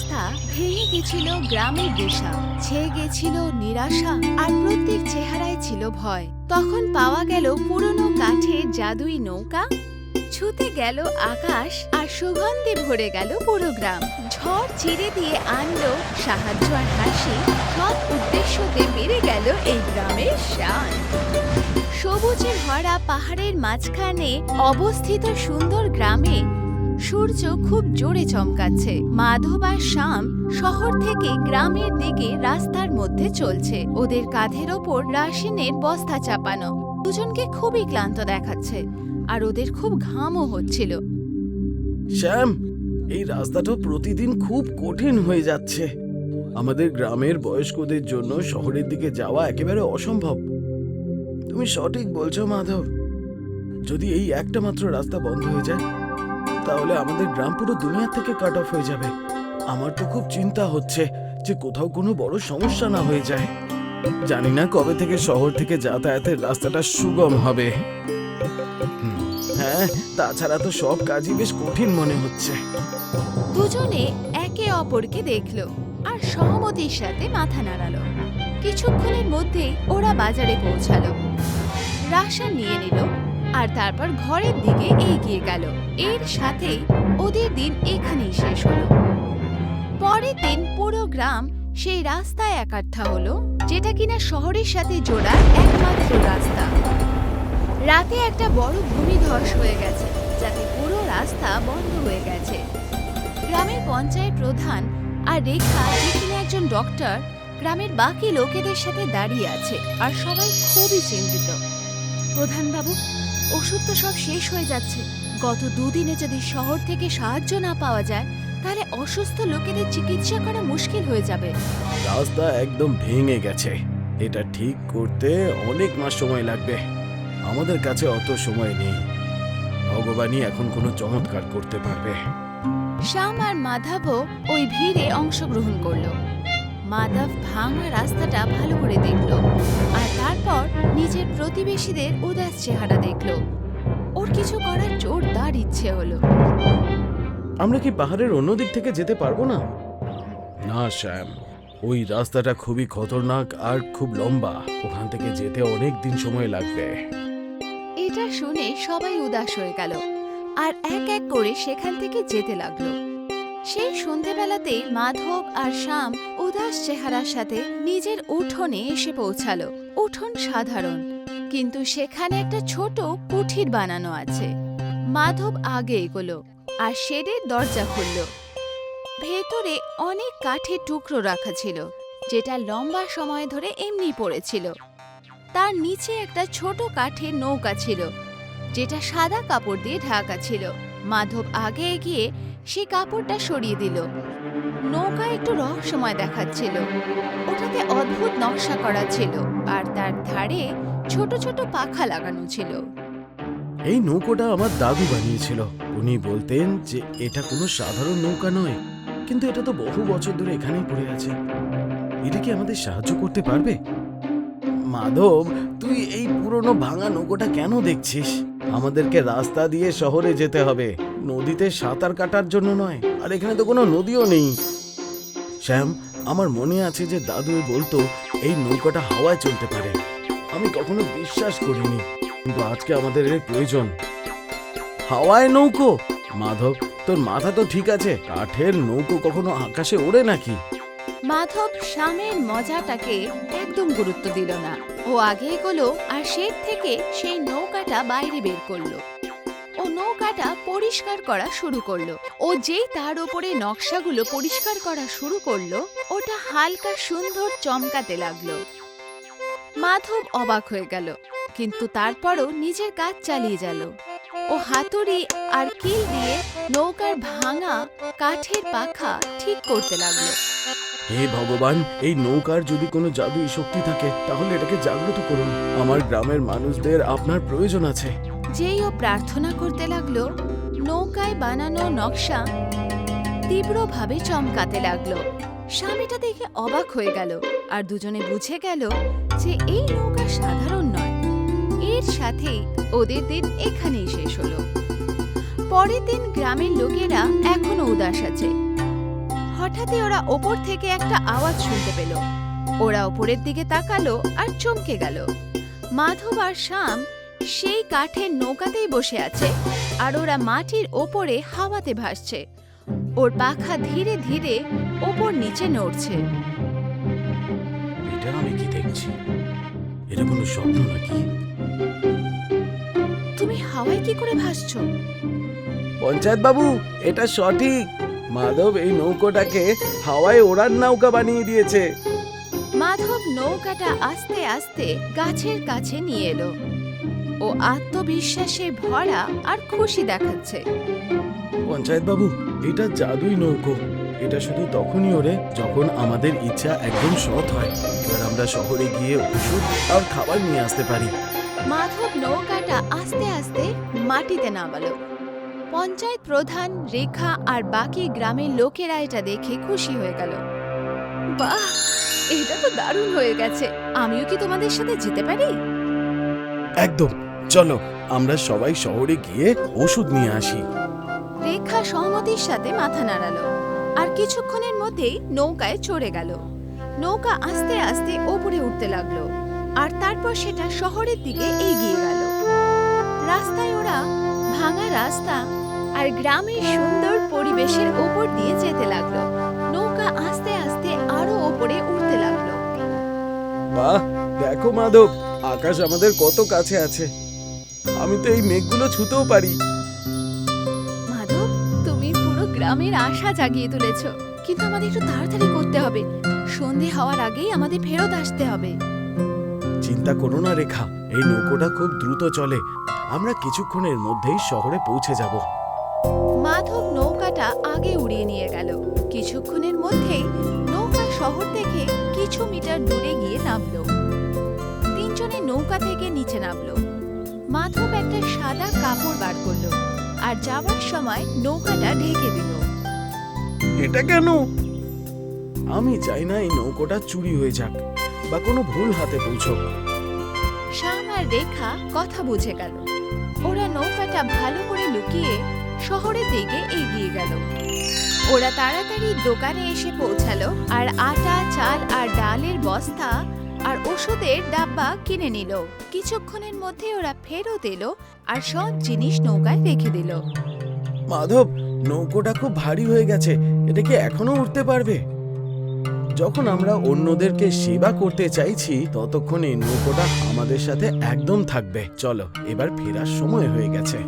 রাস্তা ভেঙে গেছিল গ্রামের দিশা, ছেয়ে গেছিল নিরাশা, আর প্রত্যেক চেহারায় ছিল ভয়। তখন পাওয়া গেল পুরনো কাঠের জাদুই নৌকা, ছুতে গেল আকাশ, আর সুগন্ধে ভরে গেল পুরো গ্রাম। ঝড় চিরে দিয়ে আনলো সাহায্য আর হাসি, সৎ উদ্দেশ্যতে বেড়ে গেল এই গ্রামের শান। সবুজে ভরা পাহাড়ের মাঝখানে অবস্থিত সুন্দর গ্রামে সূর্য খুব জোরে চমকাচ্ছে। মাধব আর শ্যাম শহর থেকে গ্রামের দিকে রাস্তার মধ্যে চলছে, ওদের কাঁধের ওপর রাশিনের বস্তা চাপানো। দুজনকে খুবই ক্লান্ত দেখাচ্ছে, আর ওদের খুব ঘামও হচ্ছিল। শ্যাম, এই রাস্তাটা প্রতিদিন খুব কঠিন হয়ে যাচ্ছে। আমাদের গ্রামের বয়স্কদের জন্য শহরের দিকে যাওয়া একেবারে অসম্ভব। তুমি সঠিক বলছো মাধব। যদি এই একটা মাত্র রাস্তা বন্ধ হয়ে যায়, তাহলে আমাদের গ্রাম পুরো দুনিয়া থেকে কাট অফ হয়ে যাবে। আমার তো খুব চিন্তা হচ্ছে যে কোথাও কোনো বড় সমস্যা না হয়ে যায়। জানি না কবে থেকে শহর থেকে যাতায়াতের রাস্তাটা সুগম হবে। হ্যাঁ, তাছাড়া তো সব কাজই বেশ কঠিন মনে হচ্ছে। দুজনে একে অপরকে দেখলো আর সহমতির সাথে মাথা নাড়ালো। কিছুক্ষণের মধ্যেই ওরা বাজারে পৌঁছালো, রাশন নিয়ে নিল, আর তারপর ঘরের দিকে এগিয়ে গেল। এর সাথেই ওদের দিন এখানেই শেষ হলো। পরের দিন পুরো গ্রাম সেই রাস্তায় একাঠা হলো, যেটা কিনা শহরের সাথে জোড়ার একমাত্র রাস্তা। রাতে একটা বড় ভূমিধস হয়ে গেছে, যাতে পুরো রাস্তা বন্ধ হয়ে গেছে। গ্রামের পঞ্চায়েত প্রধান আর রেখা, যে কিনা একজন ডক্টর, গ্রামের বাকি লোকেদের সাথে দাঁড়িয়ে আছে, আর সবাই খুবই চিন্তিত। প্রধান বাবু, ওষুধ তো সব শেষ হয়ে যাচ্ছে। গত দুদিনে যদি শহর থেকে সাহায্য না পাওয়া যায়, তাহলে অসুস্থ লোকেদের চিকিৎসা করা মুশকিল হয়ে যাবে। রাস্তা একদম ভেঙে গেছে, এটা ঠিক করতে অনেক মাস সময় লাগবে। আমাদের কাছে অত সময় নেই। ভগবানই এখন কোনো চমৎকার করতে পারবে। শ্যাম আর মাধবও ওই ভিড়ে অংশগ্রহণ করলো। মাধব ভাঙা রাস্তাটা ভালো করে দেখলো, আর তারপর নিজের প্রতিবেশীদের উদাস চেহারা দেখলো। ওর কিছু করার জোরদার ইচ্ছে হলো। আমরা কি পাহাড়ের অন্য দিক থেকে যেতে পারবো না? না শ্যাম, ওই রাস্তাটা খুবই খতরনাক আর খুব লম্বা। ওখান থেকে যেতে অনেক দিন সময় লাগবে। এটা শুনে সবাই উদাস হয়ে গেল, আর এক এক করে সেখান থেকে যেতে লাগলো। সেই সন্ধেবেলাতেই মাধব আর শ্যাম উদাস চেহারার সাথে নিজের উঠোনে এসে পৌঁছালো। উঠোন সাধারণ, কিন্তু সেখানে একটা ছোট কুঠির বানানো আছে। মাধব আগে এগোলো আর শেডের দরজা খুলল। ভেতরে অনেক কাঠের টুকরো রাখা ছিল, যেটা লম্বা সময় ধরে এমনি পড়েছিল। তার নিচে একটা ছোট কাঠের নৌকা ছিল, যেটা সাদা কাপড় দিয়ে ঢাকা ছিল। মাধব আগে এগিয়ে সেই কাপড়টা সরিয়ে দিল। নৌকা একটু রহস্যময় দেখাচ্ছিল। ওটাতে অদ্ভুত নকশা করা ছিল, আর তার ধারে ছোট ছোট পাখা লাগানো ছিল। এই নৌকোটা আমার দাদু বানিয়েছিল। উনি বলতেন যে এটা কোনো সাধারণ নৌকা নয়, কিন্তু এটা তো বহু বছর ধরে এখানেই পড়ে আছে। এটা কি আমাদের সাহায্য করতে পারবে? মাধব, তুই এই পুরনো ভাঙা নৌকোটা কেন দেখছিস? আমাদেরকে রাস্তা দিয়ে শহরে যেতে হবে, নদীতে সাঁতার কাটার জন্য নয়। আর এখানে তো কোনো নদীও নেই। শ্যাম, আমার মনে আছে যে দাদু বলতো এই নৌকাটা হাওয়ায় চলতে পারে। আমি কখনো বিশ্বাস করিনি, কিন্তু আজকে আমাদের এর প্রয়োজন। হাওয়ায় নৌকো? মাধব, তোর মাথা তো ঠিক আছে? কাঠের নৌকো কখনো আকাশে ওড়ে নাকি? মাধব শ্যামের মজাটাকে একদম গুরুত্ব দিল না। ও আগে এগোলো আর শেড থেকে সেই নৌকাটা বাইরে বের করলো। ও নৌকাটা পরিষ্কার করা শুরু করলো। ও যেই তার উপরে নকশাগুলো পরিষ্কার করা শুরু করলো, ওটা হালকা সুন্দর চমকাতে লাগলো। মাধব অবাক হয়ে গেল, কিন্তু তারপরও নিজের কাজ চালিয়ে গেল। ও হাতুড়ি আর কিল দিয়ে নৌকার ভাঙা কাঠের পাখা ঠিক করতে লাগলো। হে ভগবান, এই নৌকার যদি কোনো জাদুই শক্তি থাকে, তাহলে এটাকে জাগ্রত করুন। আমার গ্রামের মানুষদের আপনার প্রয়োজন আছে। যেই ও প্রার্থনা করতে লাগলো, নৌকায় বানানো নকশা তীব্রভাবে চমকাতে লাগলো। স্বামীটা দেখে অবাক হয়ে গেল, আর দুজনে বুঝে গেল যে এই নৌকা সাধারণ নয়। এর সাথেই ওদের দিন এখানেই শেষ হলো। পরের দিন গ্রামের লোকেরা এখনো উদাস আছে। হঠাৎ হঠাৎই ওরা ওপর থেকে একটা আওয়াজ শুনতে পেল। ওরা ওপরের দিকে তাকালো আর চমকে গেল। মাধব আর শ্যাম সেই কাঠের নৌকাতেই বসে আছে, আর ওরা মাটির ওপরে হাওয়াতে ভাসছে। ওর পাখা ধীরে ধীরে ওপর নিচে নড়ছে। এটা আমি কি দেখছি? এটা কোনো স্বপ্ন নাকি? তুমি হাওয়ায় কি করে ভাসছো? পঞ্চায়েত বাবু, এটা সঠিক। মাধব এই নৌকোটাকে হাওয়ায় ওড়ার নৌকা বানিয়ে দিয়েছে। মাধব নৌকাটা আস্তে আস্তে গাছের কাছে নিয়ে এলো। ও আত্মবিশ্বাসে ভরা আর খুশি দেখাচ্ছে। পঞ্চায়েত বাবু, এটা জাদুই নৌকো। এটা শুধু তখনই ওড়ে যখন আমাদের ইচ্ছা একদম সৎ হয়। এবার আমরা শহরে গিয়ে ওষুধ আর খাবার নিয়ে আসতে পারি। মাধব নৌকাটা আস্তে আস্তে মাটিতে নামালো। পঞ্চায়েত প্রধান, রেখা আর বাকি গ্রামের লোকেরা এটা দেখে খুশি হয়ে গেল। বাহ, এটা তো দারুণ হয়ে গেছে। আমিও কি তোমাদের সাথে যেতে পারি? একদম, চলো আমরা সবাই শহরে গিয়ে ওষুধ নিয়ে আসি। রেখা সহমতির সাথে মাথা নাড়ালো, আর কিছুক্ষণের মধ্যেই নৌকায় চড়ে গেল। নৌকা আস্তে আস্তে ওপরে উঠতে লাগলো, আর তারপর সেটা শহরের দিকে এগিয়ে গেল। রাস্তায় ওরা ভাঙা রাস্তা আর গ্রামের সুন্দর পরিবেশের ওপর দিয়ে যেতে লাগলো। নৌকা আস্তে আস্তে আরো ওপরে উঠতে লাগলো। বাহ, দেখো মাধব, আকাশ আমাদের কত কাছে আছে। আমি তো এই মেঘগুলো ছুঁতেও পারি। মাধব, তুমি পুরো গ্রামের আশা জাগিয়ে তুলেছো। কিন্তু আমাদের একটু তাড়াতাড়ি করতে হবে। সন্ধে হওয়ার আগেই আমাদের ফেরত আসতে হবে। চিন্তা করো না রেখা, এই নৌকোটা খুব দ্রুত চলে। আমরা কিছুক্ষণের মধ্যেই শহরে পৌঁছে যাব। মাধব নৌকাটা আগে উড়িয়ে নিয়ে গেল। কিছুক্ষণের মধ্যেই নৌকা শহর থেকে কিছু মিটার দূরে গিয়ে নামলো। তিনজনে নৌকা থেকে নিচে নামলো। মাধব একটা সাদা কাপড় বার করলো আর যাওয়ার সময় নৌকাটা ঢেকে দিল। এটা কেন? আমি চাই না এই নৌকোটা চুরি হয়ে যাক বা কোনো ভুল হাতে পৌঁছক। শ্যাম আর রেখা কথা বুঝে গেল। ওরা নৌকাটা ভালো করে লুকিয়ে শহরের দিকে এগিয়ে গেল। ওরা তাড়াতাড়ি দোকানে এসে পৌঁছালো আর আটা, চাল আর ডালের বস্তা আর ওষুধের ডাব্বা কিনে নিল। কিছুক্ষণের মধ্যে ওরা ফেরত এলো আর সব জিনিস নৌকায় রেখে দিল। মাধব, নৌকোটা খুব ভারী হয়ে গেছে। এটা কি এখনো উঠতে পারবে? যখন আমরা অন্যদেরকে সেবা করতে চাইছি, ততক্ষণ এই নৌকোটা আমাদের সাথে একদম থাকবে। চলো, এবার ফেরার সময় হয়ে গেছে।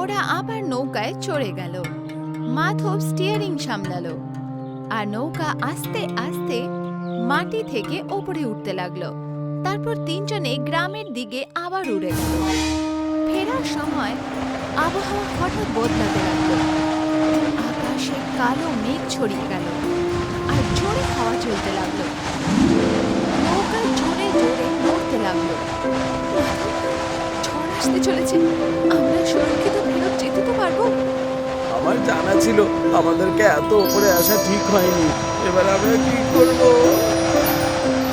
ওরা আবার নৌকায় চড়ে গেল। মাধব স্টিয়ারিং সামলালো আর নৌকা আস্তে আস্তে মাটি থেকে ওপরে উঠতে লাগলো। তারপর তিনজনে গ্রামের দিকে আবার উড়ে গেল। ফেরার সময় আবহাওয়া হঠাৎ বদলাতে লাগলো। আকাশে কালো মেঘ ছড়িয়ে গেল আর জোরে হাওয়া চলতে লাগলো। নৌকা জোরে জোরে নড়তে লাগলো। ঝড় আসতে চলেছে। আমরা সুরক্ষিত ফেরত যেতে তো পারবো? আমার জানা ছিল আমাদেরকে এত উপরে আসা ঠিক হয়নি। এবার আমরা কি করব?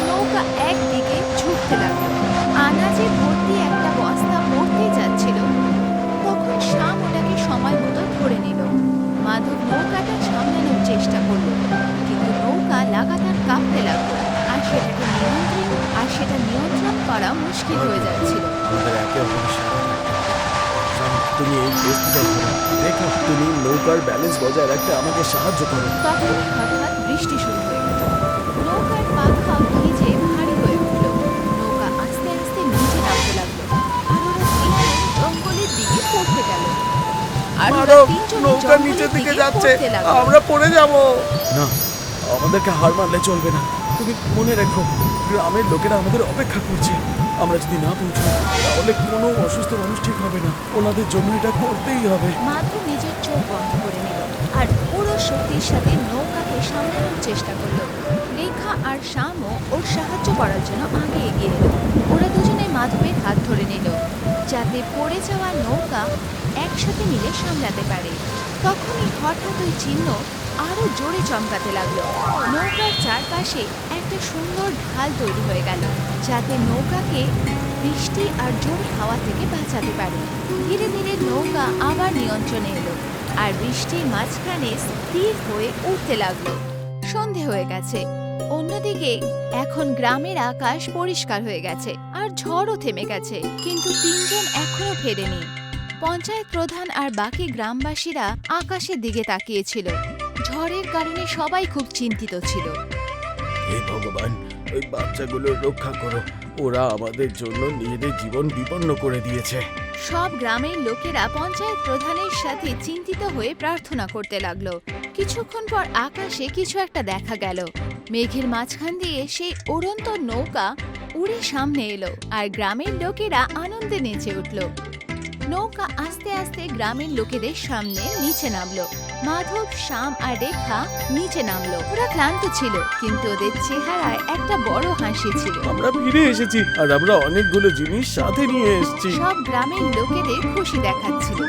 নৌকা একদিকে ঝুঁকতে লাগলো। আনাজে ভর্তি একটা বস্তা পড়তে যাচ্ছিল। তখন শ্যাম ওটাকে সময় মতো ধরে নিল। মাধব নৌকাটা সামলানোর চেষ্টা করলো, কিন্তু নৌকা লাগাতার কাঁপতে লাগলো আর সেটা নিয়ন্ত্রণ করা মুশকিল হয়ে যাচ্ছিল। আমাদের একে অপরের সাথে থাকতে হবে। শ্যাম, তুমি এই বস্তুটা ধরো। রেখা, তুমি নৌকার ব্যালেন্স বজায় রাখতে আমাকে সাহায্য করো। তখন হঠাৎ বৃষ্টি শুরু হয়ে গেল। নৌকার পাখা ভিজে ভারী হয়ে উঠল। নৌকা আস্তে আস্তে নিচে নামতে লাগলো আর ওরা তিনজন জঙ্গলের দিকে পড়তে গেল। মাধব, নৌকা নিচের দিকে যাচ্ছে। আমরা পড়ে যাব। না, আমাদেরকে হার মানলে চলবে না। তুমি মনে রেখো, গ্রামের লোকেরা আমাদের অপেক্ষা করছে। আমরা যদি না পৌঁছাই, তাহলে কোনো অসুস্থ মানুষ ঠিক হবে না। ওনাদের জন্য এটা করতেই হবে। মাধব নিজের চোখ বন্ধ করে নিল আর পুরো শক্তির সাথে নৌকাকে সামলানোর চেষ্টা করলো। রেখা আর শ্যামও ওর সাহায্য করার জন্য আগে এগিয়ে এলো। ওরা দুজনে মাধবের হাত ধরে নিল, যাতে পড়ে যাওয়া নৌকা একসাথে মিলে সামলাতে পারে। তখনই হঠাৎ ওই চিহ্ন আরো জোরে চমকাতে লাগলো। নৌকার চারপাশে একটা সুন্দর ঢাল তৈরি হয়ে গেল, যাতে নৌকাকে বৃষ্টি আর জোরে হাওয়া থেকে বাঁচাতে পারে। ধীরে ধীরে নৌকা আবার নিয়ন্ত্রণে এলো আর বৃষ্টির মাঝখানে স্থির হয়ে উঠতে লাগলো। সন্ধে হয়ে গেছে। অন্যদিকে এখন গ্রামের আকাশ পরিষ্কার হয়ে গেছে আর ঝড়ও থেমে গেছে, কিন্তু তিনজন এখনো ফেরেনি। পঞ্চায়েত প্রধান আর বাকি গ্রামবাসীরা আকাশের দিকে তাকিয়েছিল। ঝড়ের কারণে সবাই খুব চিন্তিত ছিল। হে ভগবান, ওই বাচ্চাগুলোর রক্ষা করো, ওরা আমাদের জন্য নিজেদের জীবন বিপন্ন করে দিয়েছে। সব গ্রামের লোকেরা পঞ্চায়েত প্রধানের সাথে চিন্তিত হয়ে প্রার্থনা করতে লাগলো। কিছুক্ষণ পর আকাশে কিছু একটা দেখা গেল। মেঘের মাঝখান দিয়ে সেই উড়ন্ত নৌকা উড়ে সামনে এলো আর গ্রামের লোকেরা আনন্দে নেচে উঠল। নৌকা আস্তে আস্তে গ্রামের লোকেদের সামনে নিচে নামলো। মাধব, শ্যাম আর রেখা নিচে নামলো। ওরা ক্লান্ত ছিল, কিন্তু ওদের চেহারায় একটা বড় হাসি ছিল। আমরা ফিরে এসেছি আর আমরা অনেকগুলো জিনিস সাথে নিয়ে এসেছি। সব গ্রামের লোকেদের খুশি দেখাচ্ছিল।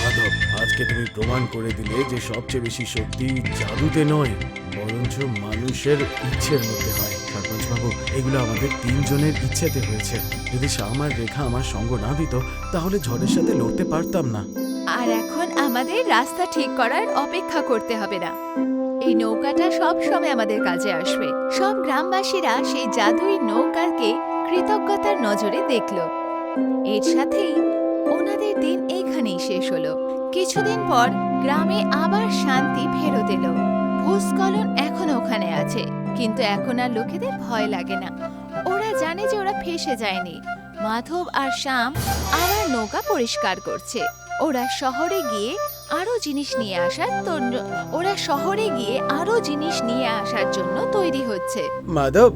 মাধব, আজকে তুমি প্রমাণ করে দিলে যে সবচেয়ে বেশি শক্তি জাদুতে নয়, বরঞ্চ মানুষের ইচ্ছের মধ্যে হয়। সরপঞ্চ বাবু, এগুলো আমাদের তিনজনের ইচ্ছেতে হয়েছে। যদি শ্যাম আর রেখা আমার সঙ্গ না দিত, তাহলে ঝড়ের সাথে লড়তে পারতাম না। আর এখন আমাদের রাস্তা ঠিক করার অপেক্ষা করতে হবে না। এই নৌকাটা সব সময় আমাদের কাজে আসবে। সব গ্রামবাসীরা সেই জাদুই নৌকাকে কৃতজ্ঞতার নজরে দেখল। এর সাথেই ওনাদের দিন এখানেই শেষ হলো। কিছুদিন পর গ্রামে আবার শান্তি ফেরত এলো। ভূস্খলন এখনো ওখানে আছে, কিন্তু এখন আর লোকেদের ভয় লাগে না। ওরা জানে যে ওরা ফেঁসে যায়নি। মাধব আর শ্যাম আবার নৌকা পরিষ্কার করছে। ওরা শহরে গিয়ে আরো জিনিস নিয়ে আসার জন্য তৈরি হচ্ছে। মাধব,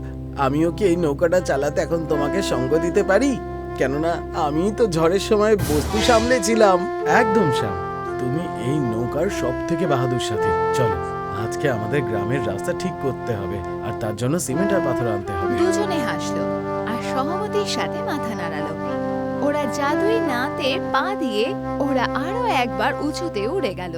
আমিও কি এই নৌকাটা চালাতে এখন তোমাকে সঙ্গ দিতে পারি? কেননা আমি তো ঝড়ের সময় বস্তু সামলেছিলাম। একদম শ্যাম, তুমি এই নৌকার সব থেকে বাহাদুর সাথী। চলো, আজকে আমাদের গ্রামের রাস্তা ঠিক করতে হবে, আর তার জন্য সিমেন্ট আর পাথর আনতে হবে। দুজনে হাসলো আর সহমতির সাথে মাথা নাড়ালো। ওরা জাদুই নাতে পা দিয়ে ওরা আরো একবার উঁচুতে উড়ে গেল।